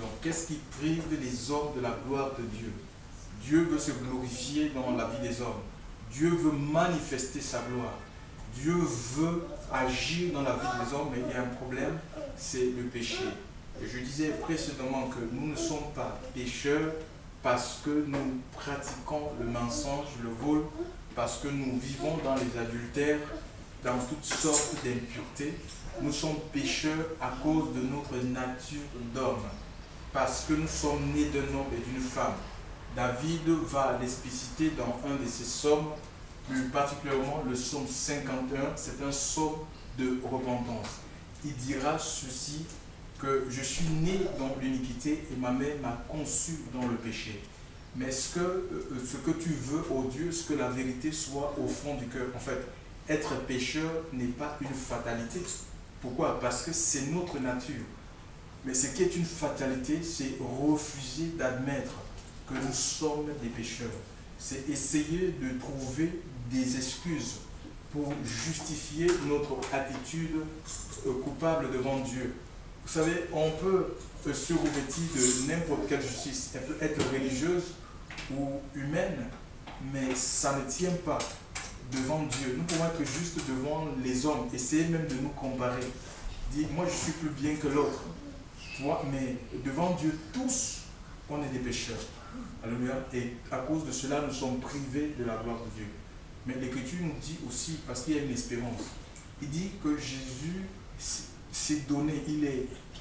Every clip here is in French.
Donc, qu'est-ce qui prive les hommes de la gloire de Dieu? Dieu veut se glorifier dans la vie des hommes. Dieu veut manifester sa gloire. Dieu veut agir dans la vie des hommes, mais il y a un problème, c'est le péché. Et je disais précédemment que nous ne sommes pas pécheurs parce que nous pratiquons le mensonge, le vol, parce que nous vivons dans les adultères, dans toutes sortes d'impuretés. Nous sommes pécheurs à cause de notre nature d'homme, parce que nous sommes nés d'un homme et d'une femme. David va l'expliciter dans un de ses psaumes, plus particulièrement le psaume 51, c'est un psaume de repentance. Il dira ceci, que je suis né dans l'iniquité et ma mère m'a conçu dans le péché. Mais ce que tu veux, ô Dieu, ce que la vérité soit au fond du cœur. En fait, être pécheur n'est pas une fatalité. Pourquoi? Parce que c'est notre nature. Mais ce qui est une fatalité, c'est refuser d'admettre que nous sommes des pécheurs. C'est essayer de trouver des excuses pour justifier notre attitude coupable devant Dieu. Vous savez, on peut se revêtir de n'importe quelle justice. Elle peut être religieuse ou humaine, mais ça ne tient pas devant Dieu. Nous pouvons être juste devant les hommes, essayer même de nous comparer. Dire, moi je suis plus bien que l'autre. Mais devant Dieu, tous, on est des pécheurs. Alléluia. Et à cause de cela, nous sommes privés de la gloire de Dieu. Mais l'Écriture nous dit aussi, parce qu'il y a une espérance, il dit que Jésus s'est donné,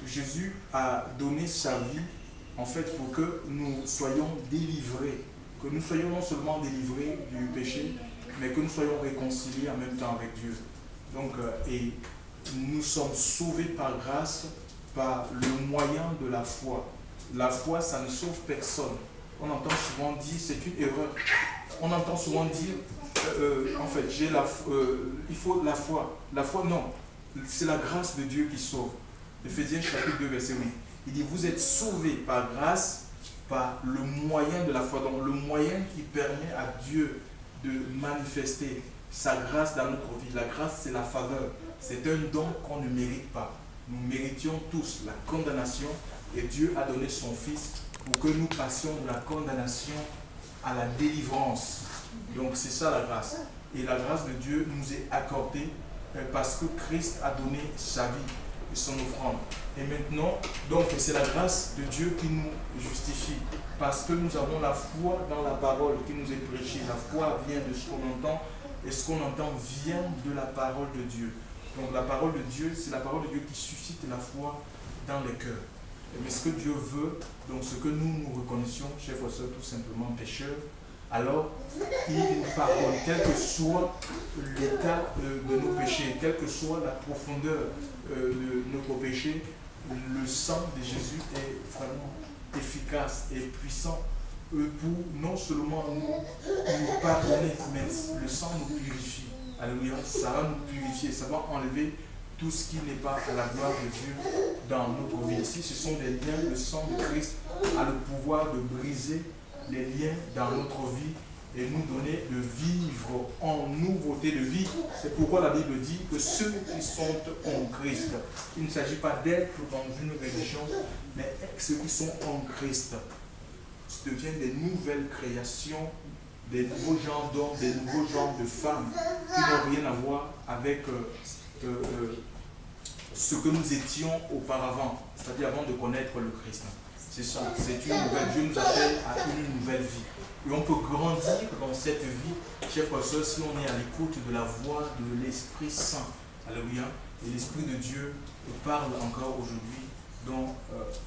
Jésus a donné sa vie, en fait, pour que nous soyons délivrés, que nous soyons non seulement délivrés du péché, mais que nous soyons réconciliés en même temps avec Dieu. Donc, et nous sommes sauvés par grâce, par le moyen de la foi. La foi, ça ne sauve personne. On entend souvent dire, c'est une erreur. On entend souvent dire, en fait, il faut la foi. La foi, non. C'est la grâce de Dieu qui sauve. Éphésiens chapitre 2, verset 8. Il dit, vous êtes sauvés par grâce, par le moyen de la foi. Donc, le moyen qui permet à Dieu de manifester sa grâce dans notre vie. La grâce, c'est la faveur. C'est un don qu'on ne mérite pas. Nous méritions tous la condamnation et Dieu a donné son Fils pour que nous passions de la condamnation à la délivrance. Donc c'est ça la grâce. Et la grâce de Dieu nous est accordée parce que Christ a donné sa vie et son offrande. Et maintenant, donc c'est la grâce de Dieu qui nous justifie parce que nous avons la foi dans la parole qui nous est prêchée. La foi vient de ce qu'on entend et ce qu'on entend vient de la parole de Dieu. Donc la parole de Dieu, c'est la parole de Dieu qui suscite la foi dans les cœurs. Mais ce que Dieu veut, donc ce que nous reconnaissions, chers frères et sœurs, tout simplement pécheurs, alors il nous pardonne, quel que soit l'état de nos péchés, quelle que soit la profondeur de notre péché, le sang de Jésus est vraiment efficace et puissant pour non seulement nous pardonner, mais le sang nous purifie. Alléluia, ça va nous purifier, ça va enlever tout ce qui n'est pas à la gloire de Dieu dans notre vie. Ici, ce sont des liens, le sang de Christ a le pouvoir de briser les liens dans notre vie et nous donner de vivre en nouveauté de vie. C'est pourquoi la Bible dit que ceux qui sont en Christ, il ne s'agit pas d'être dans une religion, mais ceux qui sont en Christ deviennent des nouvelles créations, des nouveaux genres d'hommes, des nouveaux genres de femmes qui n'ont rien à voir avec ce que nous étions auparavant, c'est-à-dire avant de connaître le Christ. C'est ça, c'est une nouvelle. Dieu nous appelle à une nouvelle vie. Et on peut grandir dans cette vie, chers frères et sœurs, si on est à l'écoute de la voix de l'Esprit Saint. Alléluia. Et l'Esprit de Dieu parle encore aujourd'hui dans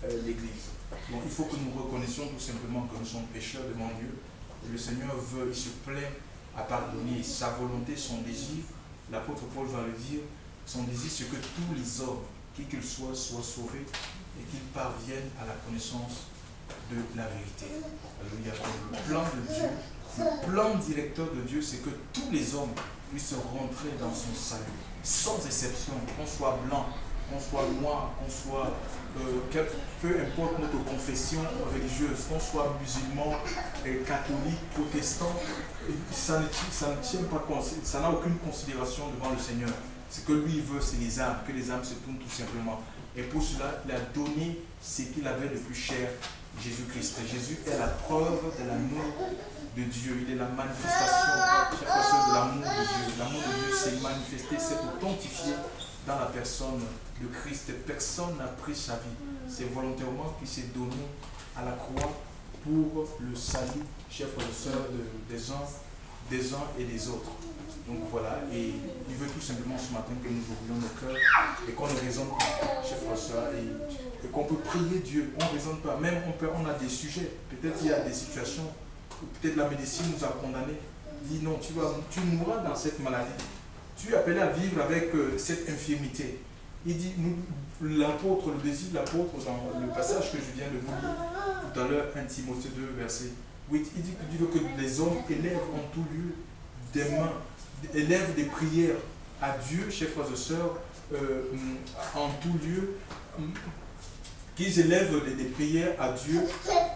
l'Église. Donc il faut que nous reconnaissions tout simplement que nous sommes pécheurs devant Dieu. Et le Seigneur veut, il se plaît à pardonner. Sa volonté, son désir, l'apôtre Paul va le dire, son désir, c'est que tous les hommes, qui qu'ils soient sauvés et qu'ils parviennent à la connaissance de la vérité. Alléluia. Le plan de Dieu, le plan directeur de Dieu, c'est que tous les hommes puissent rentrer dans son salut, sans exception, qu'on soit blanc, qu'on soit noir, qu'on soit, peu importe notre confession religieuse, qu'on soit musulman, catholique, protestant, ça ne tient pas compte, ça n'a aucune considération devant le Seigneur. Ce que lui veut, c'est les âmes, que les âmes se tournent tout simplement. Et pour cela, il a donné ce qu'il avait de plus cher, Jésus-Christ. Jésus est la preuve de l'amour de Dieu. Il est la manifestation, chers frères et sœurs, de l'amour de Dieu. L'amour de Dieu s'est manifesté, s'est authentifié dans la personne de Christ. Personne n'a pris sa vie. C'est volontairement qu'il s'est donné à la croix pour le salut, chers frères et sœurs, des uns et des autres. Donc voilà, et il veut tout simplement ce matin que nous ouvrions nos cœurs et qu'on ne raisonne pas, chers frères et sœurs, et qu'on peut prier Dieu. On ne raisonne pas, même on a des sujets, peut-être il y a des situations où peut-être la médecine nous a condamnés. Dit non, tu mourras dans cette maladie. Tu es appelé à vivre avec cette infirmité. Il dit, l'apôtre, le désir de l'apôtre, dans le passage que je viens de vous lire tout à l'heure, 1 Timothée 2, verset 8, il dit que Dieu veut que les hommes élèvent en tout lieu des mains, élèvent des prières à Dieu, chers frères et sœurs, en tout lieu, qu'ils élèvent des prières à Dieu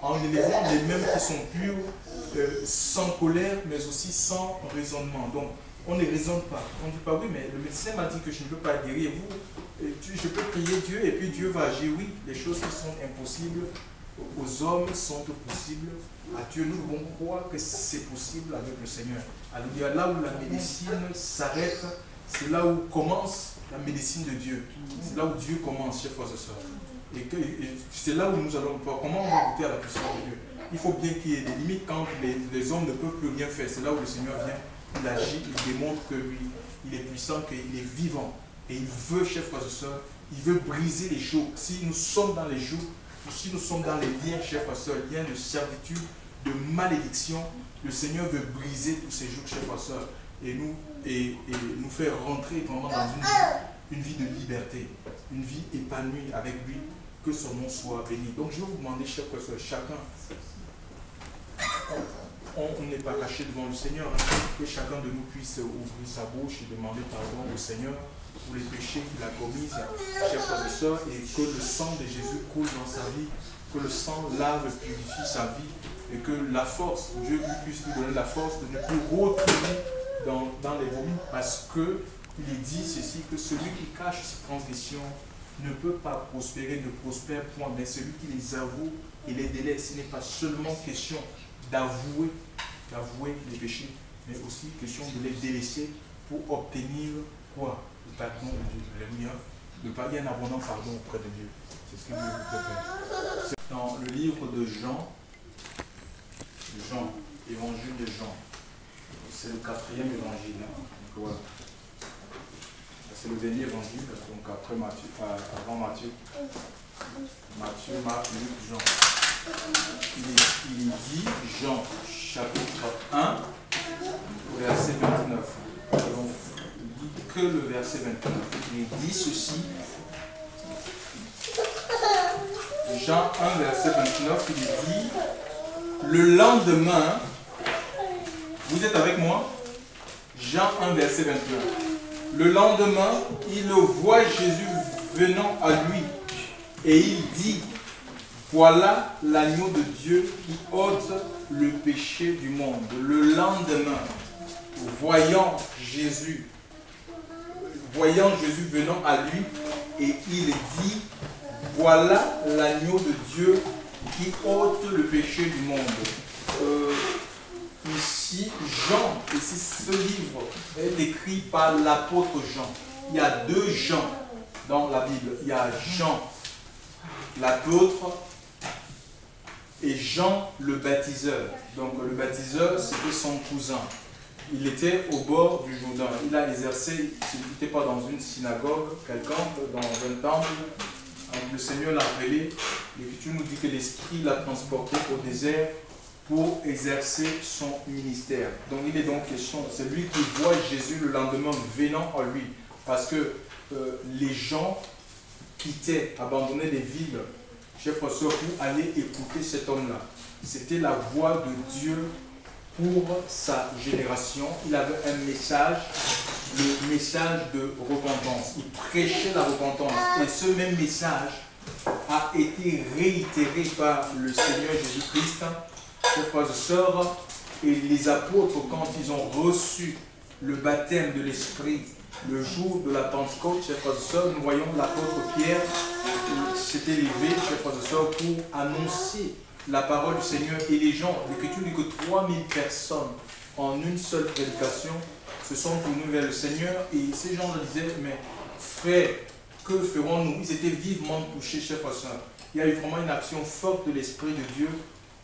en élevant des mains qui sont pures, sans colère, mais aussi sans raisonnement. Donc, on ne raisonne pas. On ne dit pas, oui, mais le médecin m'a dit que je ne peux pas guérir. Je peux prier Dieu et puis Dieu va agir. Oui, les choses qui sont impossibles aux hommes sont possibles à Dieu. Nous devons croire que c'est possible avec le Seigneur. Alléluia. Là où la médecine s'arrête, c'est là où commence la médecine de Dieu. C'est là où Dieu commence, chers frères et sœurs. Et c'est là où nous allons voir comment on va goûter à la puissance de Dieu. Il faut bien qu'il y ait des limites quand les hommes ne peuvent plus rien faire. C'est là où le Seigneur vient, il agit, il démontre que lui, il est puissant, qu'il est vivant. Et il veut, chers frères et sœurs, il veut briser les jours. Si nous sommes dans les jours, si nous sommes dans les liens, chers frères et sœurs, liens de servitude, de malédiction, le Seigneur veut briser tous ces jours, chers frères et sœurs, et nous faire rentrer vraiment dans une vie de liberté, une vie épanouie avec lui, que son nom soit béni. Donc je vais vous demander, chers frères et sœurs, chacun, on n'est pas caché devant le Seigneur, hein, que chacun de nous puisse ouvrir sa bouche et demander pardon au Seigneur pour les péchés qu'il a commis, chers frères et sœurs, et que le sang de Jésus coule dans sa vie, que le sang lave et purifie sa vie, et que la force, Dieu puisse lui donner la force de ne plus retourner dans les vomis, parce qu'il est dit ceci, que celui qui cache ses transgressions ne peut pas prospérer, ne prospère point, mais celui qui les avoue et les délaisse. Ce n'est pas seulement question d'avouer les péchés, mais aussi question de les délaisser pour obtenir quoi? Le pardon de Dieu. Alléluia. De parler un abondant pardon auprès de Dieu. C'est ce que Dieu peut faire. Dans le livre de Jean, évangile de Jean, c'est le 4e évangile. Hein. Donc, voilà. C'est le dernier évangile, donc après Matthieu, avant Matthieu. Matthieu, Marc, Luc, Jean. Il dit, Jean, chapitre 1, verset 29. Donc, il dit que le verset 29. Il dit ceci. Jean 1, verset 29, il dit, le lendemain, vous êtes avec moi? Jean 1, verset 29. Le lendemain, il voit Jésus venant à lui et il dit, voilà l'agneau de Dieu qui ôte le péché du monde. Le lendemain, voyant Jésus venant à lui, et il dit, voilà l'agneau de Dieu qui ôte le péché du monde. Ici, ce livre est écrit par l'apôtre Jean. Il y a 2 Jean dans la Bible. Il y a Jean, l'apôtre, et Jean le baptiseur. Donc le baptiseur, c'était son cousin. Il était au bord du Jourdain. Il a exercé, il n'était pas dans une synagogue quelconque, dans un temple. Le Seigneur l'a appelé. L'Écriture nous dit que l'Esprit l'a transporté au désert pour exercer son ministère. Donc il est donc question, c'est lui qui voit Jésus le lendemain venant à lui. Parce que les gens quittaient, abandonnaient les villes, chers frères et sœurs, pour aller écouter cet homme-là. C'était la voix de Dieu pour sa génération. Il avait un message, le message de repentance. Il prêchait la repentance. Et ce même message a été réitéré par le Seigneur Jésus-Christ, chers frères et sœurs, et les apôtres, quand ils ont reçu le baptême de l'Esprit, le jour de la Pentecôte, chers frères et sœurs, nous voyons l'apôtre Pierre s'était levé, chers frères et sœurs, pour annoncer la parole du Seigneur. Et les gens, l'Écriture dit que 3000 personnes en une seule prédication se sont tournés vers le Seigneur. Et ces gens disaient, mais frères, que ferons-nous? Ils étaient vivement touchés, chers frères et sœurs. Il y a eu vraiment une action forte de l'Esprit de Dieu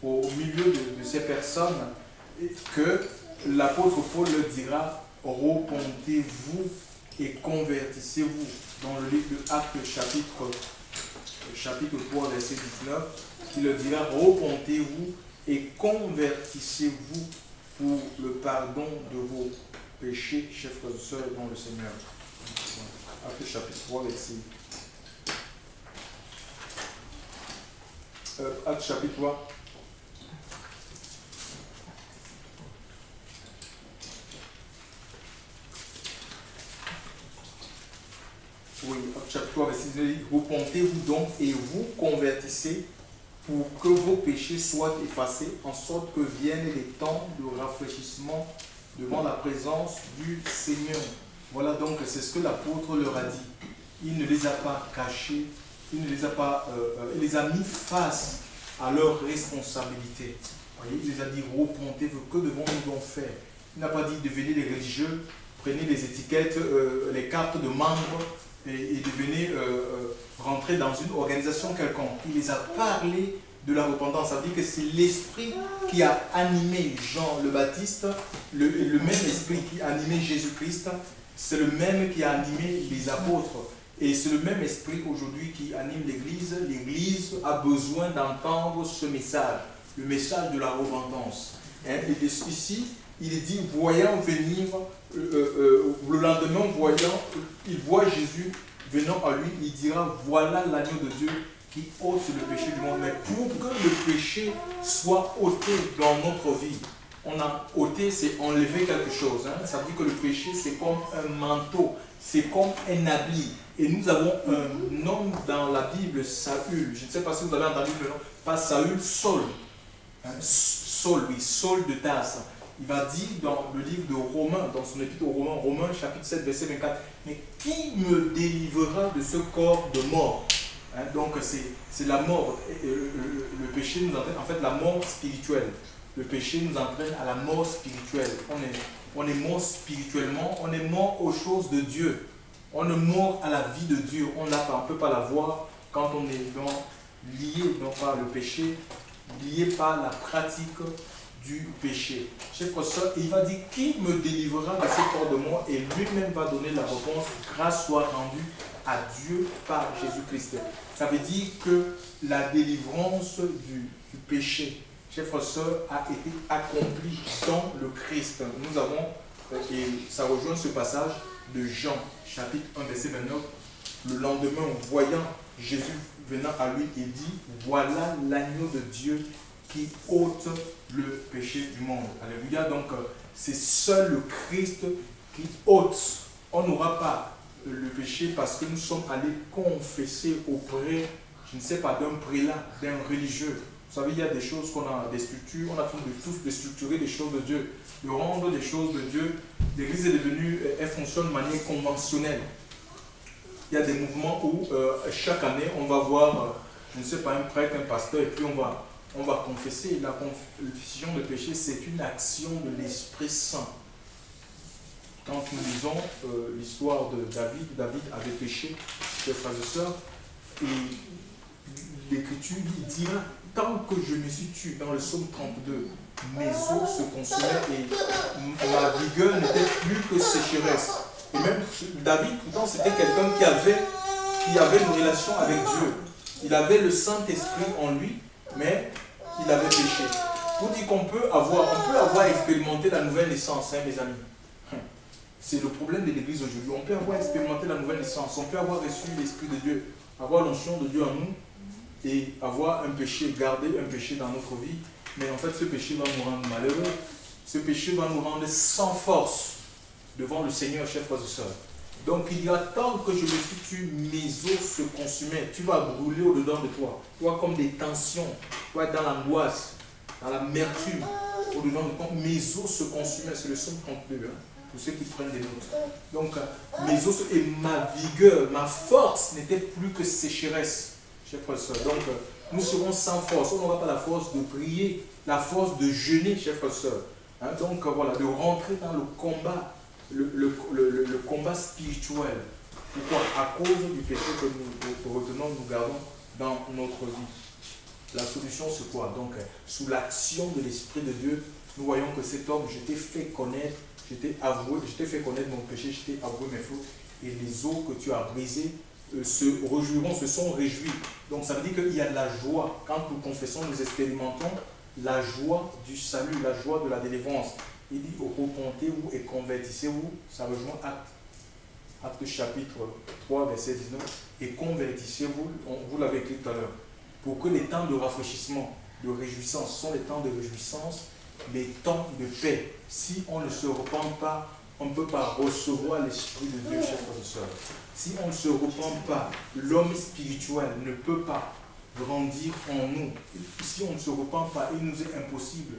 au milieu de ces personnes, que l'apôtre Paul leur dira, repentez-vous et convertissez-vous. Dans le livre de Actes chapitre 3, verset 19, il leur dira, repentez-vous et convertissez-vous pour le pardon de vos péchés, chers frères et sœurs, dans le Seigneur. Actes chapitre 3, verset. Actes chapitre 3. Oui, chapitre 3, verset 19, repentez-vous donc et vous convertissez pour que vos péchés soient effacés, en sorte que viennent les temps de rafraîchissement devant la présence du Seigneur. Voilà donc, c'est ce que l'apôtre leur a dit. Il ne les a pas cachés, il ne les a pas, il les a mis face à leurs responsabilités. Voyez, il les a dit, repentez-vous, que devons-nous donc faire? Il n'a pas dit, devenez des religieux, prenez les étiquettes, les cartes de membres, et devenez rentrer dans une organisation quelconque. Il les a parlé de la repentance. Ça veut dire que c'est l'esprit qui a animé Jean le Baptiste, le même esprit qui a animé Jésus-Christ, c'est le même qui a animé les apôtres. Et c'est le même esprit aujourd'hui qui anime l'Église. L'Église a besoin d'entendre ce message, le message de la repentance. Et ici, il est dit, voyant venir, le lendemain, il voit Jésus venant à lui, il dira, voilà l'agneau de Dieu qui ôte le péché du monde. Mais pour que le péché soit ôté dans notre vie, on a ôté, c'est enlever quelque chose. Hein. Ça veut dire que le péché, c'est comme un manteau, c'est comme un habit. Et nous avons un homme dans la Bible, Saül. Je ne sais pas si vous avez entendu le nom, pas Saül, Saul. Hein. Saul, oui, Saul de Tarse. Il va dire dans le livre de Romains, dans son épître aux Romains, Romains chapitre 7, verset 24, mais qui me délivrera de ce corps de mort? Hein, donc c'est la mort. Le péché nous entraîne, en fait, la mort spirituelle. Le péché nous entraîne à la mort spirituelle. On est mort spirituellement, on est mort aux choses de Dieu. On est mort à la vie de Dieu. On ne peut pas la voir quand on est lié non par le péché, lié par la pratique du péché. Chers frères et sœurs, il va dire, qui me délivrera de ce corps de mort? Et lui-même va donner la réponse, grâce soit rendue à Dieu par Jésus-Christ. Ça veut dire que la délivrance du péché, chers frères et sœurs, a été accomplie dans le Christ. Nous avons, et ça rejoint ce passage de Jean, chapitre 1, verset 29, le lendemain, voyant Jésus venant à lui, il dit, voilà l'agneau de Dieu qui ôte le péché du monde. Alléluia. Donc, c'est seul le Christ qui ôte. On n'aura pas le péché parce que nous sommes allés confesser auprès, je ne sais pas, d'un prélat, d'un religieux. Vous savez, il y a des choses qu'on a, des structures, on a fait de structurer des choses de Dieu, de rendre des choses de Dieu. L'Église est devenue, elle fonctionne de manière conventionnelle. Il y a des mouvements où chaque année, on va voir, je ne sais pas, un prêtre, un pasteur, et puis on va confesser. La confession de péché, c'est une action de l'Esprit Saint. Quand nous lisons l'histoire de David, David avait péché, chers frères et sœurs, et l'Écriture dira, tant que je me suis tué, dans le psaume 32, mes os se consumaient et ma vigueur n'était plus que sécheresse. Et même David, pourtant, c'était quelqu'un qui avait une relation avec Dieu. Il avait le Saint-Esprit en lui, mais il avait péché. Pour dire qu'on peut avoir expérimenté la nouvelle naissance, hein, mes amis. C'est le problème de l'Église aujourd'hui. On peut avoir expérimenté la nouvelle naissance, on peut avoir reçu l'Esprit de Dieu, avoir l'onction de Dieu en nous et avoir un péché, garder un péché dans notre vie. Mais en fait, ce péché va nous rendre malheureux. Ce péché va nous rendre sans force devant le Seigneur, chers frères et sœurs. Donc il y a tant que je me suis tué, mes os se consumaient. Tu vas brûler au-dedans de toi. Tu vois comme des tensions. Tu vas être dans l'angoisse, dans l'amertume. Au-dedans de toi, mes os se consumaient. C'est le psaume 32, hein, pour ceux qui prennent des notes. Donc mes os et ma vigueur, ma force n'était plus que sécheresse. chers frères et sœurs. Donc, nous serons sans force. On n'aura pas la force de prier, la force de jeûner, chers frères et sœurs. Hein, donc, voilà, de rentrer dans le combat, le combat spirituel. Pourquoi? À cause du péché que nous retenons, nous gardons dans notre vie. La solution, c'est quoi? Donc, sous l'action de l'Esprit de Dieu, nous voyons que cet homme, je t'ai fait connaître, je t'ai fait connaître mon péché, je t'ai avoué mes fautes, et les eaux que tu as brisées se réjouiront, se sont réjouis. Donc, ça veut dire qu'il y a de la joie. Quand nous confessons, nous expérimentons la joie du salut, la joie de la délivrance. Il dit, repentez-vous et convertissez-vous. Ça rejoint Actes chapitre 3, verset 19. Et convertissez-vous, vous l'avez écrit tout à l'heure, pour que les temps de rafraîchissement, de réjouissance, sont les temps de réjouissance, les temps de paix. Si on ne se repent pas, on ne peut pas recevoir l'Esprit de Dieu, chers frères et sœurs. Si on ne se repent pas, l'homme spirituel ne peut pas grandir en nous. Si on ne se repent pas, il nous est impossible,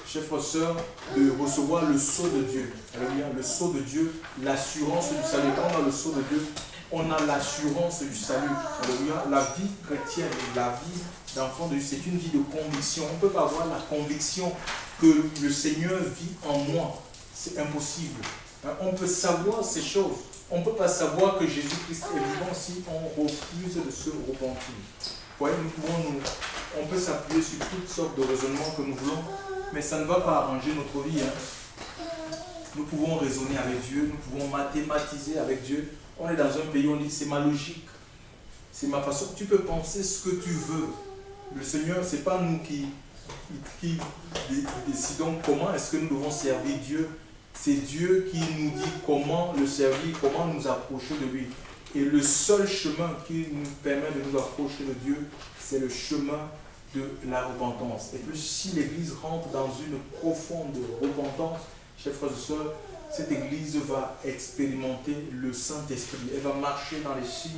chers frères et sœurs, de recevoir le sceau de Dieu. Alléluia, le sceau de Dieu, l'assurance du salut. Quand on a le sceau de Dieu, on a l'assurance du salut. Alléluia, la vie chrétienne, la vie d'enfant de Dieu, c'est une vie de conviction. On ne peut pas avoir la conviction que le Seigneur vit en moi. C'est impossible. On peut savoir ces choses. On ne peut pas savoir que Jésus-Christ est vivant si on refuse de se repentir. Vous voyez, on peut s'appuyer sur toutes sortes de raisonnements que nous voulons, mais ça ne va pas arranger notre vie. Nous pouvons raisonner avec Dieu, nous pouvons mathématiser avec Dieu. On est dans un pays où on dit c'est ma logique, c'est ma façon. Tu peux penser ce que tu veux. Le Seigneur, ce n'est pas nous qui décidons comment est-ce que nous devons servir Dieu. C'est Dieu qui nous dit comment le servir, comment nous approcher de lui. Et le seul chemin qui nous permet de nous approcher de Dieu, c'est le chemin de la repentance. Et puis si l'Église rentre dans une profonde repentance, chers frères et sœurs, cette Église va expérimenter le Saint-Esprit. Elle va marcher dans les signes,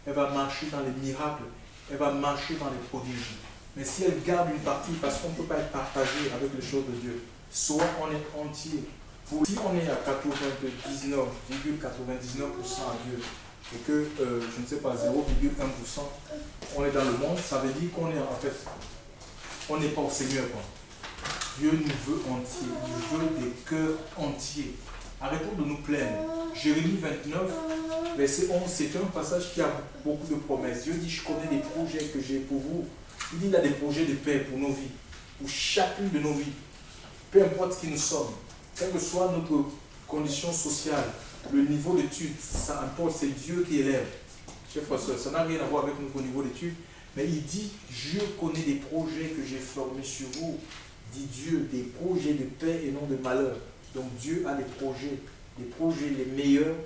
elle va marcher dans les miracles, elle va marcher dans les prodiges. Mais si elle garde une partie, parce qu'on ne peut pas être partagé avec les choses de Dieu, soit on est entier. Si on est à 99,99% à Dieu, et que, je ne sais pas, 0,1%, on est dans le monde, ça veut dire qu'on est en fait, on n'est pas au Seigneur, quoi. Dieu nous veut entiers, il veut des cœurs entiers. Arrêtons de nous plaindre. Jérémie 29, verset 11, c'est un passage qui a beaucoup de promesses. Dieu dit, je connais les projets que j'ai pour vous. Il dit, il a des projets de paix pour nos vies, pour chacune de nos vies. Peu importe qui nous sommes, quelle que soit notre condition sociale, le niveau d'études, ça importe, c'est Dieu qui élève. Chers frères et sœurs, ça n'a rien à voir avec notre niveau d'études, mais il dit, je connais des projets que j'ai formés sur vous, dit Dieu, des projets de paix et non de malheur. Donc Dieu a des projets les meilleurs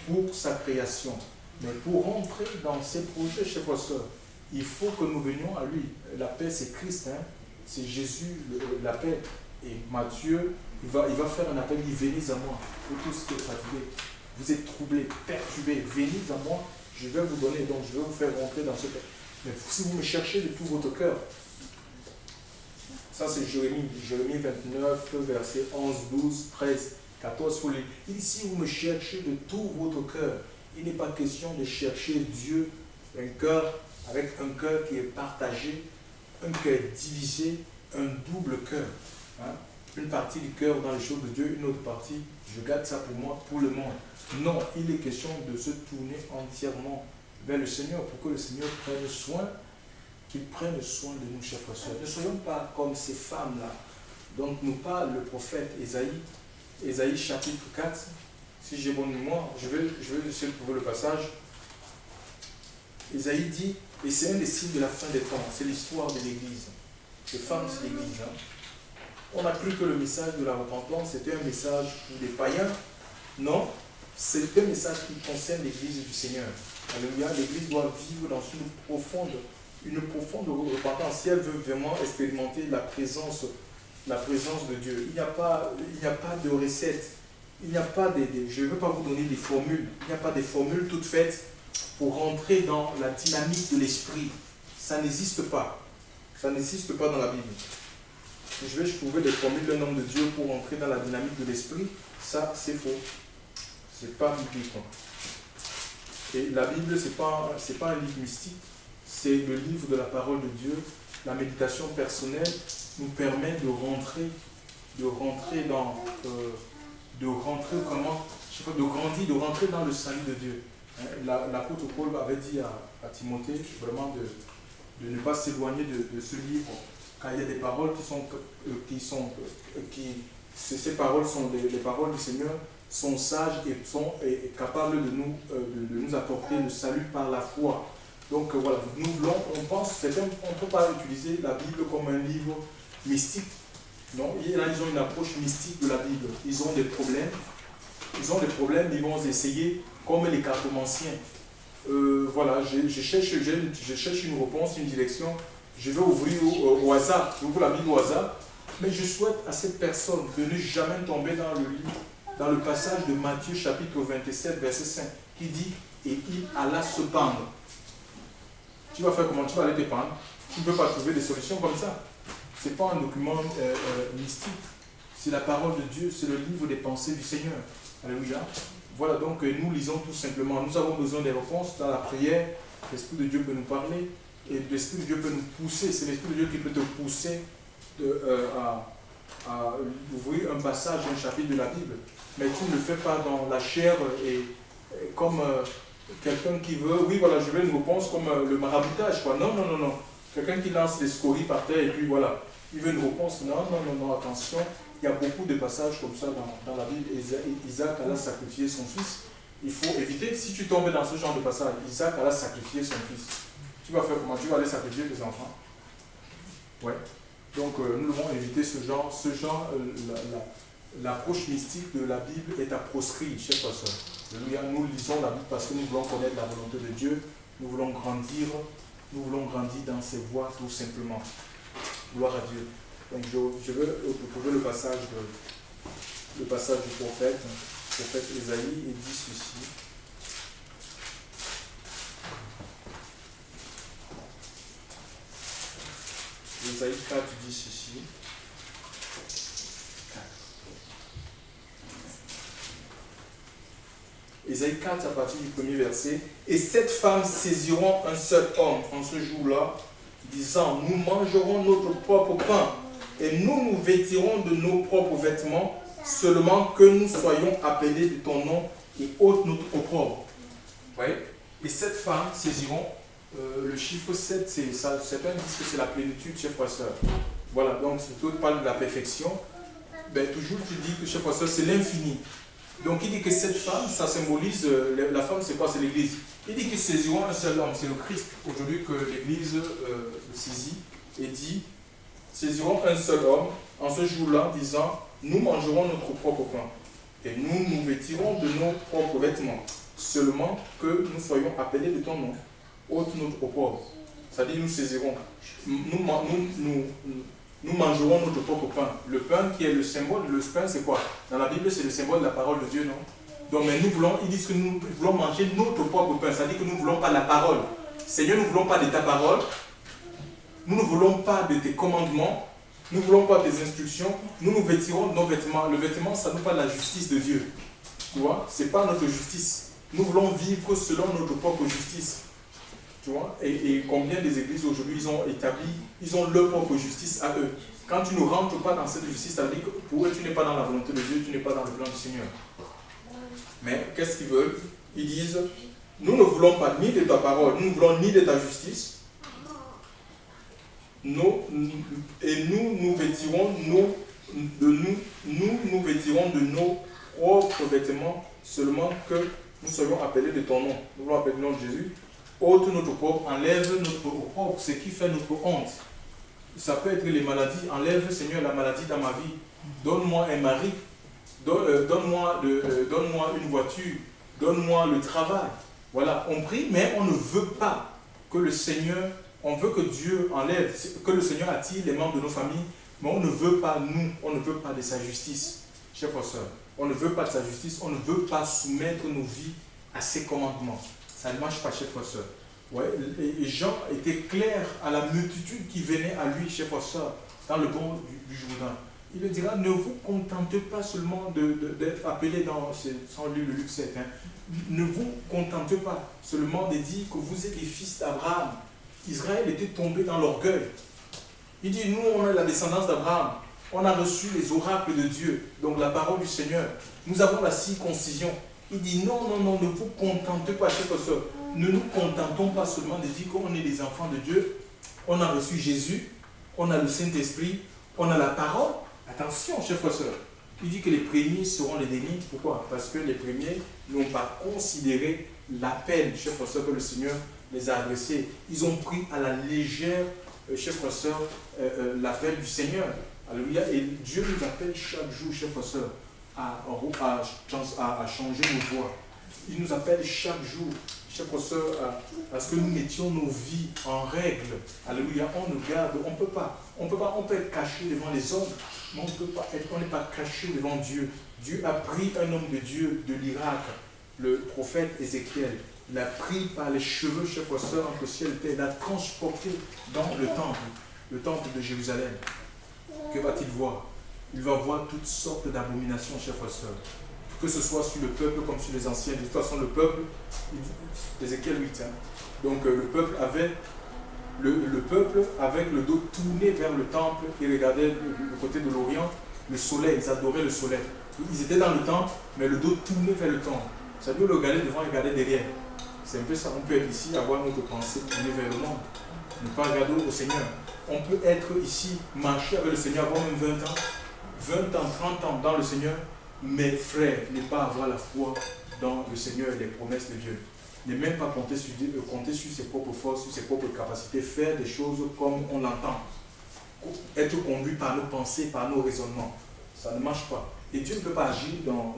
pour sa création. Mais pour rentrer dans ces projets, chers frères et sœurs, il faut que nous venions à lui. La paix, c'est Christ, hein? C'est Jésus, la paix. Et Matthieu, il va faire un appel, il dit, venez à moi, vous tous qui êtes fatigués, vous êtes troublés, perturbés, venez à moi, je vais vous donner, donc je vais vous faire rentrer dans ce paix. Mais si vous me cherchez de tout votre cœur, ça c'est Jérémie 29, versets 11, 12, 13, 14, il dit, si vous me cherchez de tout votre cœur, il n'est pas question de chercher Dieu, un cœur avec un cœur qui est partagé, un cœur divisé, un double cœur. Hein? Une partie du cœur dans les choses de Dieu, une autre partie, je garde ça pour moi, pour le monde. Non, il est question de se tourner entièrement vers le Seigneur pour que le Seigneur prenne soin, qu'il prenne soin de nous, chers frères et sœurs. Ne soyons pas comme ces femmes-là dont nous parle le prophète Ésaïe chapitre 4. Si j'ai bonne mémoire, je vais essayer de trouver le passage. Ésaïe dit, et c'est un des signes de la fin des temps, c'est l'histoire de l'Église. Les femmes, c'est l'Église. Hein? On a cru que le message de la repentance c'était un message pour des païens. Non, c'est un message qui concerne l'Église du Seigneur. Alléluia, l'Église doit vivre dans une profonde repentance si elle veut vraiment expérimenter la présence de Dieu. Il n'y a pas de recette. Il n'y a pas je ne veux pas vous donner des formules. Il n'y a pas des formules toutes faites pour rentrer dans la dynamique de l'esprit. Ça n'existe pas. Ça n'existe pas dans la Bible. Je vais trouver des formules d'un homme de Dieu pour rentrer dans la dynamique de l'esprit. Ça, c'est faux. C'est pas biblique. Et la Bible, c'est pas un livre mystique. c'est le livre de la parole de Dieu. La méditation personnelle nous permet de rentrer dans, de grandir, de rentrer dans le salut de Dieu. L'apôtre Paul avait dit à Timothée vraiment de ne pas s'éloigner de ce livre, car il y a des paroles ces paroles sont les paroles du Seigneur, sont sages et sont capables de nous apporter le salut par la foi. Donc voilà, nous voulons, on ne peut pas utiliser la Bible comme un livre mystique. Non, là ils ont une approche mystique de la Bible. Ils ont des problèmes, ils vont essayer comme les cartomanciens. Voilà, je cherche une réponse, une direction, je vais ouvrir au hasard, j'ouvre la Bible au hasard, mais je souhaite à cette personne de ne jamais tomber dans le passage de Matthieu chapitre 27, verset 5, qui dit « Et il alla se pendre ». Tu vas faire comment? Tu vas aller te pendre. Tu ne peux pas trouver des solutions comme ça. Ce n'est pas un document mystique. C'est la parole de Dieu, c'est le livre des pensées du Seigneur. Alléluia. Voilà, donc nous lisons tout simplement. Nous avons besoin des réponses dans la prière. L'Esprit de Dieu peut nous parler et l'Esprit de Dieu peut nous pousser. C'est l'Esprit de Dieu qui peut te pousser à ouvrir un passage, un chapitre de la Bible. Mais tu ne le fais pas dans la chair et comme quelqu'un qui veut, oui voilà, je veux une réponse comme le maraboutage, quoi. Non, non, non, non. Quelqu'un qui lance des scories par terre et puis voilà, il veut une réponse. Non, non, non, non, attention. Il y a beaucoup de passages comme ça dans la Bible. Isaac alla sacrifier son fils. Il faut éviter, si tu tombes dans ce genre de passage, Isaac alla sacrifier son fils. Tu vas faire comment? Tu vas aller sacrifier tes enfants? Ouais. Donc nous devons éviter ce genre l'approche mystique de la Bible est à proscrire, chers frères et sœurs. Nous lisons la Bible parce que nous voulons connaître la volonté de Dieu, nous voulons grandir dans ses voies tout simplement. Gloire à Dieu. Donc je veux retrouver le passage du prophète Ésaïe, et dit ceci. Ésaïe 4 dit ceci. Ésaïe 4 à partir du premier verset. Et cette femme saisiront un seul homme en ce jour-là, disant, nous mangerons notre propre pain et nous nous vêtirons de nos propres vêtements, seulement que nous soyons appelés de ton nom et ôte notre opprobre. Ouais. Et cette femme saisiront, le chiffre 7, certains disent que c'est la plénitude, chers frères et sœurs. Voilà, donc si tu parles de la perfection, ben, toujours tu dis que, chers frères et sœurs, c'est l'infini. Donc il dit que cette femme, ça symbolise, la femme c'est quoi? C'est l'Église. Il dit qu'ils saisiront un seul homme, c'est le Christ. Aujourd'hui que l'Église saisit et dit, saisiront un seul homme en ce jour-là, disant, nous mangerons notre propre pain et nous nous vêtirons de nos propres vêtements, seulement que nous soyons appelés de ton nom, ôte notre opprobre. C'est-à-dire nous saisirons, nous mangerons notre propre pain. Le pain qui est le symbole, le pain c'est quoi? Dans la Bible c'est le symbole de la parole de Dieu, non? Donc mais nous voulons, ils disent que nous voulons manger notre propre pain, c'est-à-dire que nous ne voulons pas la parole. Seigneur, nous ne voulons pas de ta parole, nous ne voulons pas de tes commandements, nous ne voulons pas tes instructions, nous nous vêtirons de nos vêtements. Le vêtement, ça nous parle de la justice de Dieu. Tu vois? Ce n'est pas notre justice. Nous voulons vivre selon notre propre justice. Tu vois? Et combien des églises aujourd'hui, ils ont leur propre justice à eux. Quand tu ne rentres pas dans cette justice, ça veut dire que pour eux, tu n'es pas dans la volonté de Dieu, tu n'es pas dans le plan du Seigneur. Mais qu'est-ce qu'ils veulent? Ils disent, nous ne voulons pas ni de ta parole, nous ne voulons ni de ta justice. Et nous nous vêtirons de nos propres vêtements, seulement que nous soyons appelés de ton nom. Nous voulons appeler le nom de Jésus. Ôte notre opprobre, enlève notre opprobre, ce qui fait notre honte. Ça peut être les maladies. Enlève, Seigneur, la maladie dans ma vie. Donne-moi un mari. Donne-moi une voiture. Donne-moi le travail. Voilà, on prie, mais on ne veut pas que le Seigneur, on veut que Dieu enlève, que le Seigneur attire les membres de nos familles, mais on ne veut pas on ne veut pas de sa justice. Chers frères et sœurs, on ne veut pas de sa justice, on ne veut pas soumettre nos vies à ses commandements. Ça ne marche pas, chers frères et sœurs. Ouais, et Jean était clair à la multitude qui venait à lui, chers frères et sœurs, dans le bord du Jourdain. Il leur dira, ne vous contentez pas seulement d'être appelé sans lui le luxe, hein. Ne vous contentez pas seulement de dire que vous êtes les fils d'Abraham. Israël était tombé dans l'orgueil. Il dit, nous, on est la descendance d'Abraham. On a reçu les oracles de Dieu, donc la parole du Seigneur. Nous avons la circoncision. Il dit, non, non, non, ne vous contentez pas, chers frères et sœurs. Ne nous contentons pas seulement de dire qu'on est des enfants de Dieu. On a reçu Jésus, on a le Saint-Esprit, on a la parole. Attention, chers frères et sœurs. Il dit que les premiers seront les derniers. Pourquoi? Parce que les premiers n'ont pas considéré l'appel, chers frères et sœurs, que le Seigneur les a adressés. Ils ont pris à la légère, chers frères et sœurs, l'appel du Seigneur. Alléluia. Et Dieu nous appelle chaque jour, chers frères et sœurs, à changer nos voies. Il nous appelle chaque jour, chers frères et sœurs, à ce que nous mettions nos vies en règle. Alléluia. On nous garde, on peut pas. On peut être caché devant les hommes, mais on n'est pas caché devant Dieu. Dieu a pris un homme de Dieu de l'Irak, le prophète Ézéchiel. Il l'a pris par les cheveux, chers frères et sœurs, entre ciel et terre. Il l'a transporté dans le temple de Jérusalem. Que va-t-il voir? Il va voir toutes sortes d'abominations, chers frères et sœurs. Que ce soit sur le peuple comme sur les anciens. De toute façon, le peuple, Ézéchiel 8, hein. Donc le peuple avec le dos tourné vers le temple, ils regardaient le côté de l'Orient, le soleil, ils adoraient le soleil. Ils étaient dans le temple, mais le dos tourné vers le temple. Ça veut dire le regarder devant, regarder derrière. C'est un peu ça. On peut être ici, avoir notre pensée tournée vers le monde. Ne pas regarder au Seigneur. On peut être ici, marcher avec le Seigneur, avoir même 20 ans, 30 ans dans le Seigneur, mais frère, ne pas avoir la foi dans le Seigneur et les promesses de Dieu. Ne même pas compter sur Dieu, compter sur ses propres forces, sur ses propres capacités, faire des choses comme on l'entend. Être conduit par nos pensées, par nos raisonnements. Ça ne marche pas. Et Dieu ne peut pas agir dans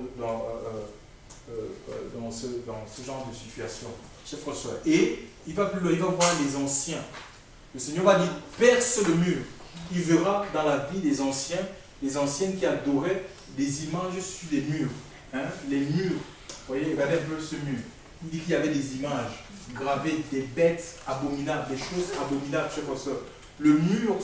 ce genre de situation. Chers frères et sœurs. Et il va plus loin, il va voir les anciens. Le Seigneur va dire, perce le mur. Il verra dans la vie des anciens, les anciens qui adoraient des images sur des murs. Hein? Les murs. Vous voyez, regardez un peu ce mur. Il dit qu'il y avait des images gravées, des bêtes abominables, des choses abominables, chers frères et sœurs. Le mur,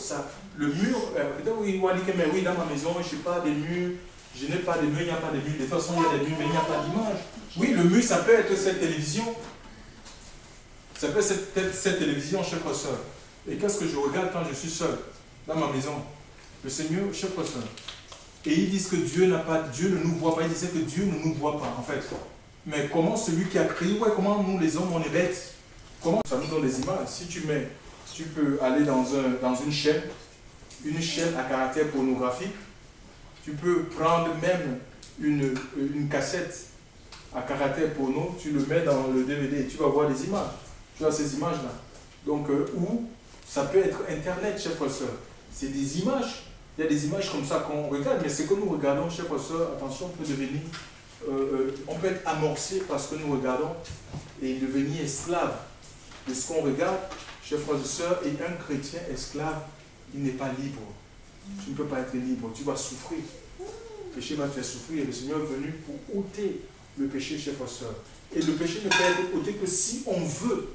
oui, dans ma maison, je ne sais pas, des murs, je n'ai pas de murs, il n'y a pas de murs. De toute façon, il y a des murs, mais il n'y a pas d'image. Oui, le mur, ça peut être cette télévision. Ça peut être cette télévision, chers frères et sœurs. Et qu'est-ce que je regarde quand je suis seul dans ma maison? Le Seigneur, chers frères et sœurs. Et ils disent que Dieu ne nous voit pas. Ils disaient que Dieu ne nous voit pas, en fait. Mais comment celui qui a créé, comment nous les hommes, on est bêtes? Comment ça nous donne des images? Si tu peux aller dans une chaîne à caractère pornographique. Tu peux prendre même une cassette à caractère porno, tu le mets dans le DVD et tu vas voir des images. Tu as ces images-là. Donc, ou ça peut être Internet, chers frères et sœurs. C'est des images. Il y a des images comme ça qu'on regarde, mais ce que nous regardons, chers frères et sœurs, attention, on peut devenir, on peut être amorcé par ce que nous regardons et devenir esclave de ce qu'on regarde, chers frères et sœurs. Et un chrétien esclave, il n'est pas libre. Tu ne peux pas être libre, tu vas souffrir. Le péché va te faire souffrir et le Seigneur est venu pour ôter le péché, chers frères et sœurs. Et le péché ne peut être ôté que si on veut.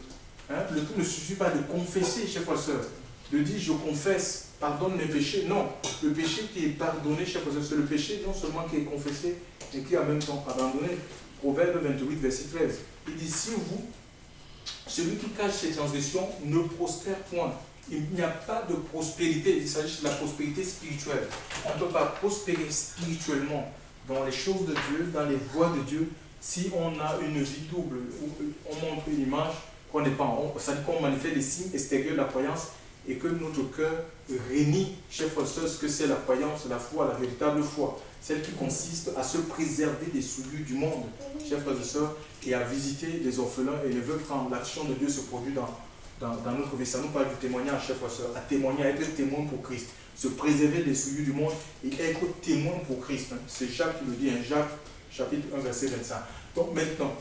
Hein? Le tout ne suffit pas de confesser, chers frères et sœurs. De dire je confesse, pardonne mes péchés. Non, le péché qui est pardonné, chers frères et sœurs, c'est le péché non seulement qui est confessé, mais qui est en même temps abandonné. Proverbe 28, verset 13. Il dit si vous, celui qui cache ses transgressions, ne prospère point. Il n'y a pas de prospérité, il s'agit de la prospérité spirituelle. On ne peut pas prospérer spirituellement dans les choses de Dieu, dans les voies de Dieu, si on a une vie double, où on montre une image qu'on n'est pas en haut. Ça dit qu'on manifeste les signes extérieurs de la croyance et que notre cœur rénie, chers frères et sœurs, ce que c'est la croyance, la foi, la véritable foi. Celle qui consiste à se préserver des souillures du monde, chers frères et sœurs, et à visiter les orphelins et les veuves quand l'action de Dieu se produit dans notre vie. Ça nous parle du témoignage, chers frères et sœurs, à témoigner, à être témoin pour Christ, se préserver des souillures du monde et être témoin pour Christ. C'est Jacques qui le dit, hein, Jacques, chapitre 1, verset 25. Donc maintenant,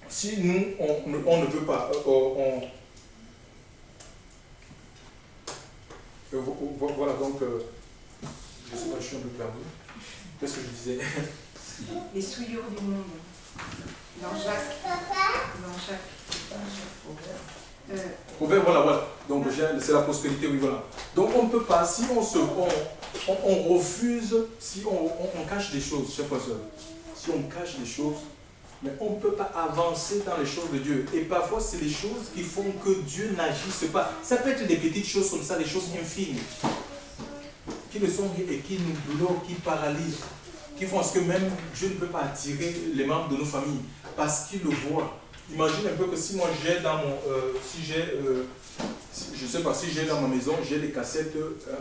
si nous, on ne peut pas, voilà, donc, je ne sais pas, je suis un peu perdu. Qu'est-ce que je disais? Les souillures du monde. Dans Jacques. Proverbe, voilà. Donc, c'est la prospérité, oui, voilà. Donc, on ne peut pas, si on refuse, si on cache des choses, chers frères et sœurs, si on cache des choses, mais on ne peut pas avancer dans les choses de Dieu. Et parfois, c'est les choses qui font que Dieu n'agisse pas. Ça peut être des petites choses comme ça, des choses infimes, qui le sont et qui nous bloquent, qui paralysent, qui font ce que même Dieu ne peut pas attirer les membres de nos familles, parce qu'il le voit. Imagine un peu que si moi j'ai dans mon... je ne sais pas, si j'ai dans ma maison, j'ai des cassettes,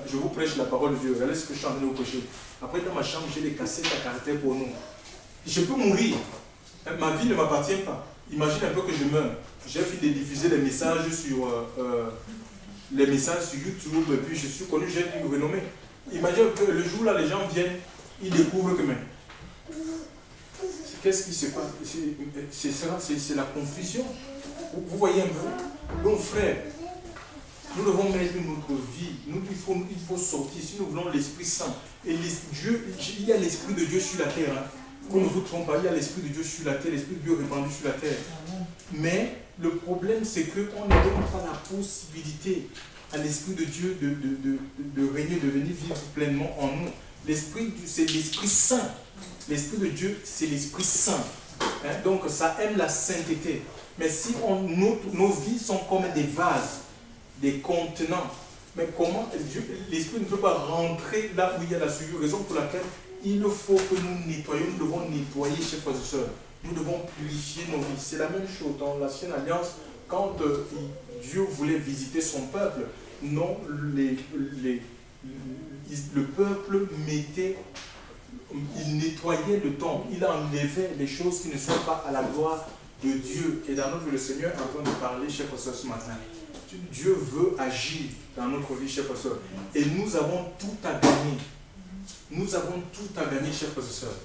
je vous prêche la parole de Dieu, regardez ce que je suis en train de vous prêcher. Après, dans ma chambre, j'ai des cassettes à caractère pour nous. Je peux mourir. Ma vie ne m'appartient pas. Imagine un peu que je meurs. J'ai fini de diffuser les messages sur YouTube, et puis je suis connu, j'ai une renommée. Imagine que le jour là, les gens viennent, ils découvrent que qu'est-ce qui se passe? C'est la confusion. Vous voyez un peu? Donc frère, nous devons mettre notre vie. Il faut sortir. Si nous voulons l'Esprit Saint. Et il y a l'Esprit de Dieu sur la terre. Hein. Qu'on ne vous trompe pas, il y a l'Esprit de Dieu sur la terre, l'Esprit de Dieu répandu sur la terre. Mais le problème, c'est qu'on ne donne pas la possibilité à l'Esprit de Dieu de régner, de venir vivre pleinement en nous. L'Esprit, c'est l'Esprit Saint. L'Esprit de Dieu, c'est l'Esprit Saint. Hein? Donc, ça aime la sainteté. Mais si nos vies sont comme des vases, des contenants, mais comment l'Esprit ne peut pas rentrer là où il y a la souillure, raison pour laquelle il faut que nous nettoyions, nous devons nettoyer, chers frères et sœurs. Nous devons purifier nos vies. C'est la même chose dans l'Ancienne Alliance, quand Dieu voulait visiter son peuple, non, le peuple il nettoyait le temple, il enlevait les choses qui ne sont pas à la gloire de Dieu. Et dans notre vie, le Seigneur est en train de parler, chers frères et sœurs, ce matin. Dieu veut agir dans notre vie, chers frères et sœurs. Et nous avons tout à gagner. Nous avons tout à gagner, chers frères et sœurs.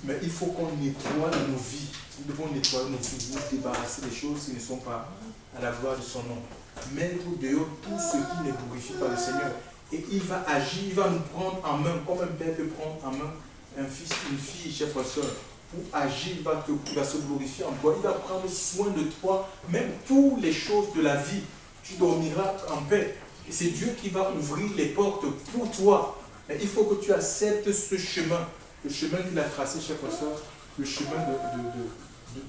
Mais il faut qu'on nettoie nos vies. Nous devons nettoyer nos vies, nous débarrasser des choses qui ne sont pas à la gloire de son nom. Mettre dehors tout ce qui ne glorifie pas le Seigneur. Et il va agir, il va nous prendre en main, comme un père peut prendre en main un fils, une fille, chers frères et sœurs. Pour agir, il va se glorifier en toi. Il va prendre soin de toi, même pour les choses de la vie. Tu dormiras en paix. Et c'est Dieu qui va ouvrir les portes pour toi. Mais il faut que tu acceptes ce chemin, le chemin qu'il a tracé, chers frères et sœurs, le chemin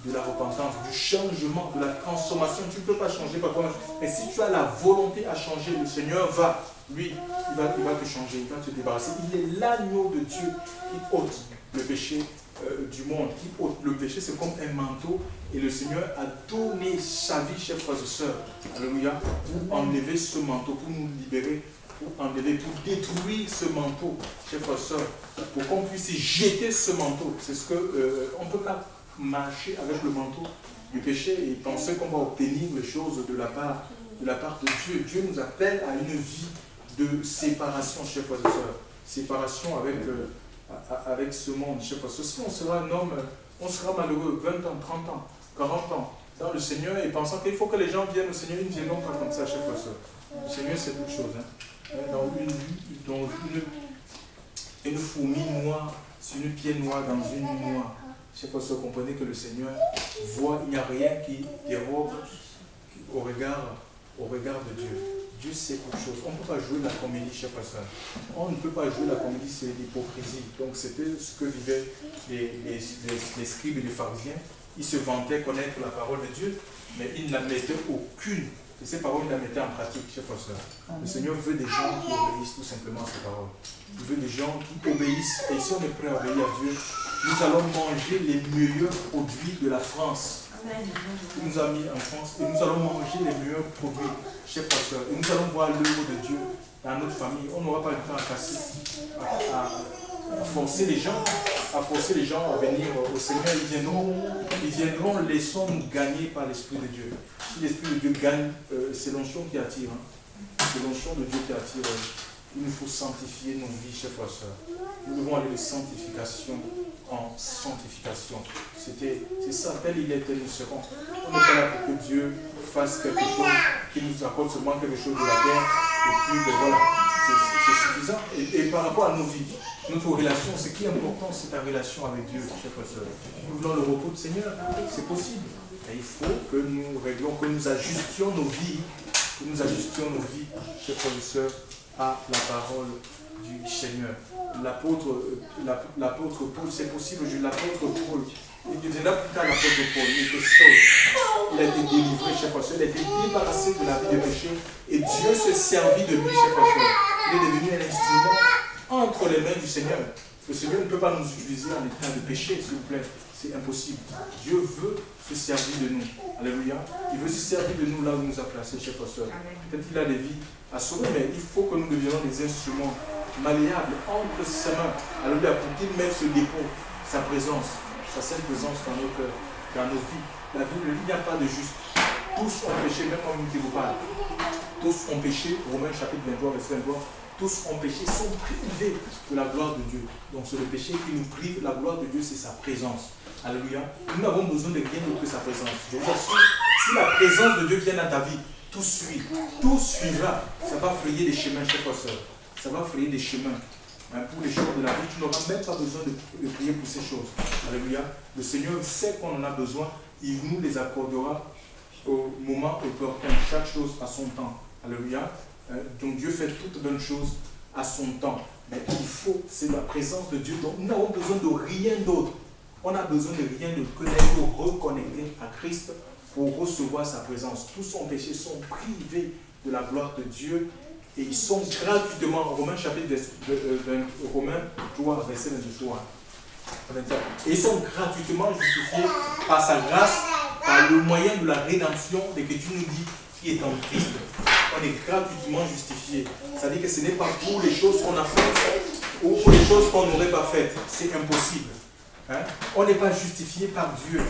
de la repentance, du changement, de la transformation. Tu ne peux pas changer par toi-même. Mais si tu as la volonté à changer, le Seigneur va, lui, il va te changer, il va te débarrasser. Il est l'agneau de Dieu qui ôte le péché du monde, qui ôte le péché. C'est comme un manteau. Et le Seigneur a donné sa vie, chers frères et sœurs, alléluia, pour enlever ce manteau, pour nous libérer, pour enlever, pour détruire ce manteau, chers frères et sœurs, pour qu'on puisse jeter ce manteau. C'est ce que on ne peut pas marcher avec le manteau du péché et penser qu'on va obtenir les choses de la part de Dieu. Dieu nous appelle à une vie de séparation, chers frères et sœurs, séparation avec ce monde, chers frères et sœurs. Si on sera un homme, on sera malheureux 20 ans, 30 ans, 40 ans dans le Seigneur et pensant qu'il faut que les gens viennent au Seigneur, ils ne viendront pas comme ça, chers frères et sœurs. Le Seigneur, c'est autre chose. Hein. Dans une fourmi noire, sur une pierre noire, dans une nuit noire. Chers frères et sœurs, comprenez que le Seigneur voit, il n'y a rien qui dérobe au regard de Dieu. Dieu sait autre chose. On ne peut pas jouer la comédie, chers frères et sœurs. On ne peut pas jouer la comédie, c'est l'hypocrisie. Donc c'était ce que vivaient les scribes et les pharisiens. Ils se vantaient connaître la parole de Dieu, mais ils n'admettaient aucune de ces paroles, ils la mettaient en pratique, chers frères et sœurs. Le Seigneur veut des gens qui obéissent tout simplement à ses paroles. Il veut des gens qui obéissent. Et si on est prêt à obéir à Dieu, nous allons manger les meilleurs produits de la France. Il nous a mis en France et nous allons manger les meilleurs produits, chers frères et sœurs. Et nous allons voir l'œuvre de Dieu dans notre famille. On n'aura pas le temps à casser, à forcer les gens à venir au Seigneur. Ils viendront, laissons-nous gagner par l'Esprit de Dieu. Si l'Esprit de Dieu gagne, c'est l'onction qui attire. Hein. C'est l'onction de Dieu qui attire. Il nous faut sanctifier nos vies, chers frères et sœurs. Nous devons aller de sanctification en sanctification. C'est ça, tel il est, tel nous serons. On n'est pas là pour que Dieu fasse quelque chose, qu'il nous accorde seulement quelque chose de la terre, et puis voilà, c'est suffisant. Et par rapport à nos vies, notre relation, ce qui est important, c'est ta relation avec Dieu, chers frères et sœurs. Nous voulons le repos du Seigneur, c'est possible. Et il faut que nous réglions, que nous ajustions nos vies, chers frères et sœurs, à la parole du Seigneur. L'apôtre Paul, c'est possible, l'apôtre Paul, Il deviendra plus tard l'apôtre Paul. Il était sauvé. Il a été délivré, chers frères et sœurs. Il a été débarrassé de la vie de péché. Et Dieu se servit de lui, chers frères et sœurs. Il est devenu un instrument entre les mains du Seigneur. Le Seigneur ne peut pas nous utiliser en état de péché, s'il vous plaît. C'est impossible. Dieu veut se servir de nous. Alléluia. Il veut se servir de nous là où il nous a placés, chers frères et sœurs. Peut-être qu'il a des vies à sauver, mais il faut que nous devenions des instruments malléables entre ses mains. Alléluia. Pour qu'il mette ce dépôt, sa présence, sa sainte présence dans nos cœurs, dans nos vies. La Bible dit qu'il n'y a pas de juste. Tous ont péché, même comme il vous parle. Tous ont péché. Romains chapitre 23, verset 23. Tous ont péché, sont privés de la gloire de Dieu. Donc c'est le péché qui nous prive. La gloire de Dieu, c'est sa présence. Alléluia. Nous n'avons besoin de rien d'autre que sa présence. Je vous assure, si la présence de Dieu vient dans ta vie, tout suit. Tout suivra. Ça va frayer des chemins, chers frères et sœurs. Ça va frayer des chemins. Pour les choses de la vie, tu n'auras même pas besoin de prier pour ces choses. Alléluia. Le Seigneur sait qu'on en a besoin. Il nous les accordera au moment opportun. Chaque chose à son temps. Alléluia. Donc Dieu fait toutes bonnes choses à son temps. Mais il faut, c'est la présence de Dieu. Donc nous n'avons besoin de rien d'autre. On a besoin de rien de connaître, de reconnecter à Christ pour recevoir sa présence. Tous son péché sont privés de la gloire de Dieu et ils sont gratuitement, Romains chapitre 3, verset 23. Et ils sont gratuitement justifiés par sa grâce, par le moyen de la rédemption de que tu nous dis qui est en Christ. On est gratuitement justifié. Ça veut dire que ce n'est pas pour les choses qu'on a faites ou pour les choses qu'on n'aurait pas faites. C'est impossible. Hein? On n'est pas justifié par Dieu.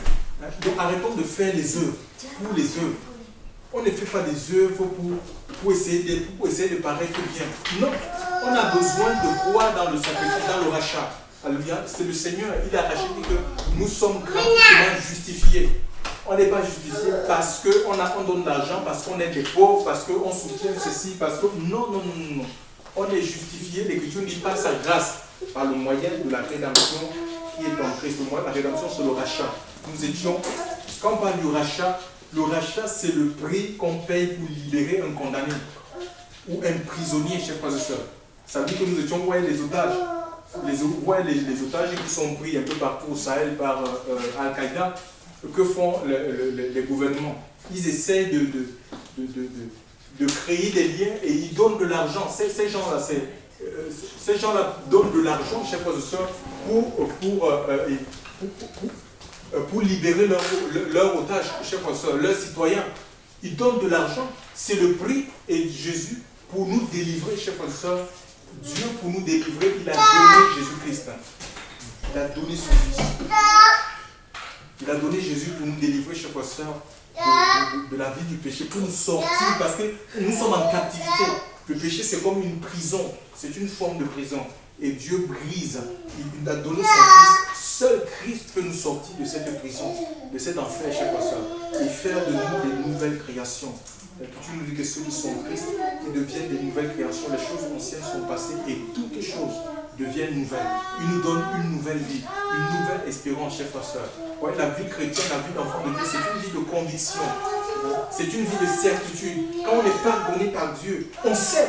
Hein? Donc arrêtons de faire les œuvres pour les œuvres. On ne fait pas des œuvres pour essayer de paraître bien. Non, on a besoin de croire dans le sacrifice, dans le rachat. Alléluia. C'est le Seigneur, il a racheté que nous sommes gratuitement justifiés. On n'est pas justifié parce qu'on donne de l'argent, parce qu'on est des pauvres, parce qu'on soutient ceci, parce que... Non, non, non, non. On est justifié, l'Écriture dit par sa grâce, par le moyen de la rédemption qui est en Christ. La rédemption, c'est le rachat. Nous étions, quand on parle du rachat, le rachat, c'est le prix qu'on paye pour libérer un condamné ou un prisonnier, chers frères et sœurs. Ça veut dire que nous étions les otages. Les otages qui sont pris un peu partout au Sahel par Al-Qaïda. Que font les gouvernements? Ils essayent de créer des liens et ils donnent de l'argent. Ces gens-là donnent de l'argent, chers frères et sœurs, pour libérer leurs otages, chers frères et sœurs, leurs citoyens. Ils donnent de l'argent, c'est le prix. Et Jésus, pour nous délivrer, chers frères et sœurs, Dieu, pour nous délivrer, il a donné Jésus-Christ. Il a donné son Fils. Il a donné Jésus pour nous délivrer, chers frères et sœurs, de la vie du péché, pour nous sortir, parce que nous sommes en captivité. Le péché, c'est comme une prison, c'est une forme de prison. Et Dieu brise, il a donné son Fils. Seul Christ peut nous sortir de cette prison, de cet enfer, chers frères et sœurs, et faire de nous des nouvelles créations. Tu nous dis que ceux qui sont en Christ, ils deviennent des nouvelles créations. Les choses anciennes sont passées et toutes les choses deviennent nouvelles. Il nous donne une nouvelle vie, une nouvelle espérance, chers frères et sœurs. Ouais, la vie chrétienne, la vie d'enfant de Dieu, c'est une vie de conviction. C'est une vie de certitude. Quand on est pardonné par Dieu, on sait.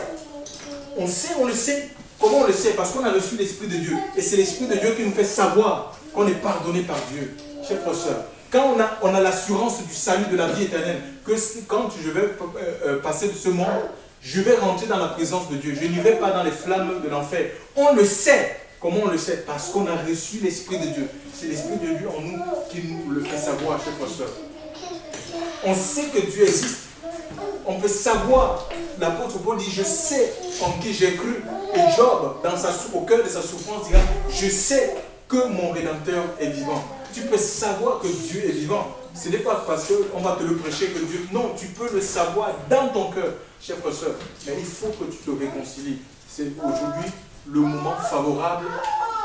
On le sait. Comment on le sait? Parce qu'on a reçu l'Esprit de Dieu. Et c'est l'Esprit de Dieu qui nous fait savoir qu'on est pardonné par Dieu. Chers frères et sœurs, quand on a l'assurance du salut de la vie éternelle, que quand je vais passer de ce monde, je vais rentrer dans la présence de Dieu. Je n'irai pas dans les flammes de l'enfer. On le sait. Comment on le sait? Parce qu'on a reçu l'Esprit de Dieu. C'est l'Esprit de Dieu en nous qui nous le fait savoir, chers frères et sœurs. On sait que Dieu existe. On peut savoir. L'apôtre Paul dit, je sais en qui j'ai cru. Et Job, au cœur de sa souffrance, dira, je sais que mon Rédempteur est vivant. Tu peux savoir que Dieu est vivant. Ce n'est pas parce qu'on va te le prêcher que Dieu... Non, tu peux le savoir dans ton cœur, chers frères et sœurs. Mais il faut que tu te réconcilies. C'est aujourd'hui le moment favorable,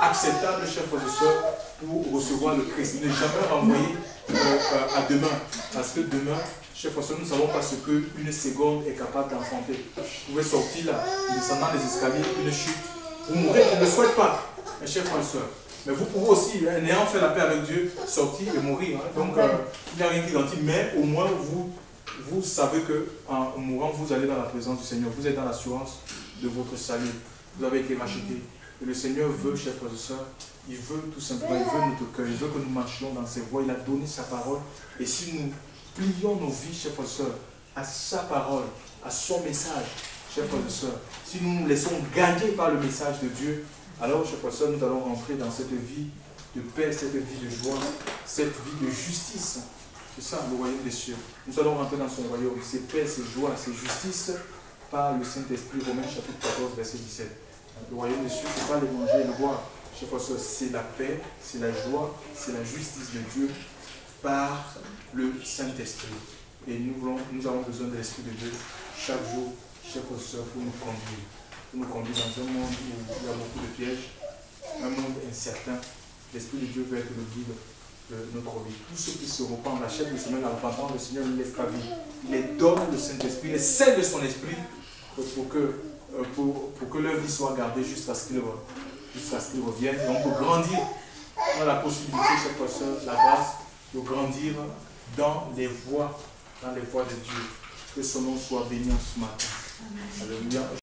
acceptable, chers frères et sœurs, pour recevoir le Christ. Ne jamais renvoyer à demain. Parce que demain, chers frères et sœurs, nous ne savons pas ce qu'une seconde est capable d'enfanter. Vous pouvez sortir là, descendant les escaliers, une chute. Vous mourrez, je ne le souhaite pas, mes chers frères et sœurs. Mais vous pouvez aussi, n'ayant fait la paix avec Dieu, sortir et mourir. Hein. Donc, il n'y a rien qui garantit. Mais au moins, vous savez qu'en mourant, vous allez dans la présence du Seigneur. Vous êtes dans l'assurance de votre salut. Vous avez été racheté. Et le Seigneur veut, chers frères et sœurs, Il veut tout simplement, il veut notre cœur, il veut que nous marchions dans ses voies. Il a donné sa parole. Et si nous plions nos vies, chers frères et sœurs, à sa parole, à son message, chers frères et sœurs, si nous nous laissons gagner par le message de Dieu, alors, chers frères et sœurs, nous allons rentrer dans cette vie de paix, cette vie de joie, cette vie de justice. C'est ça, le royaume des cieux. Nous allons rentrer dans son royaume. C'est paix, c'est joie, c'est justice par le Saint-Esprit. Romains chapitre 14, verset 17. Le royaume des cieux, ce n'est pas les manger et le boire. Chers frères et sœurs, c'est la paix, c'est la joie, c'est la justice de Dieu par le Saint-Esprit. Et nous avons besoin de l'Esprit de Dieu chaque jour, chers frères et sœurs, pour nous conduire. Pour nous conduire dans un monde où il y a beaucoup de pièges, un monde incertain. L'Esprit de Dieu veut être le guide de notre vie. Tous ceux qui se repentent, achètent le semaine en repentant, le Seigneur ne laisse pas vivre. Il les donne le Saint-Esprit, il les scelle de son esprit pour que leur vie soit gardée jusqu'à ce qu'ils reviennent. Et on peut grandir dans la possibilité, chers frères et sœurs, la grâce de grandir dans les voies de Dieu. Que son nom soit béni en ce matin. Alléluia.